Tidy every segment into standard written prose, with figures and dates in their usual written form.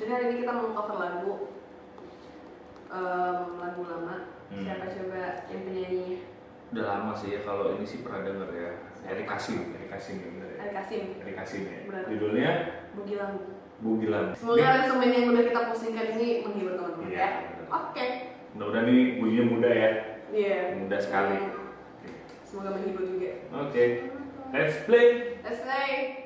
Jadi hari ini kita mau cover lagu lagu lama. Siapa coba yang penyanyinya? Udah lama sih ya, kalau ini sih pernah denger ya. Erik Kasim ya bener ya. Erik Kasim ya. Benar. Judulnya Bugilan. Semoga resumen yang udah kita postingkan ini menghibur teman-teman ya. Oke. Mudah-mudahan nih bunyinya mudah ya. Iya. Mudah sekali. Semoga menghibur juga. Oke. Let's play. Let's play.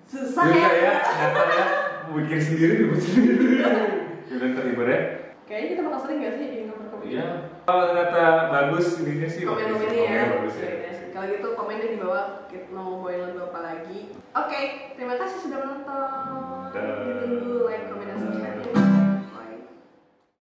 Susah ya, nyata ya, mikir sendiri dibuat sendiri. Udah terhibur ya? Kayaknya kita bakal sering gak sih bikin cover-cover? Iya. Kalau ternyata bagus ininya sih. Komen-komennya ya. Bagus ya. Kalau gitu komennya di bawah kita mau bawain lagu apa lagi. Oke, terima kasih sudah menonton. Ditunggu like, komen, dan subscribe.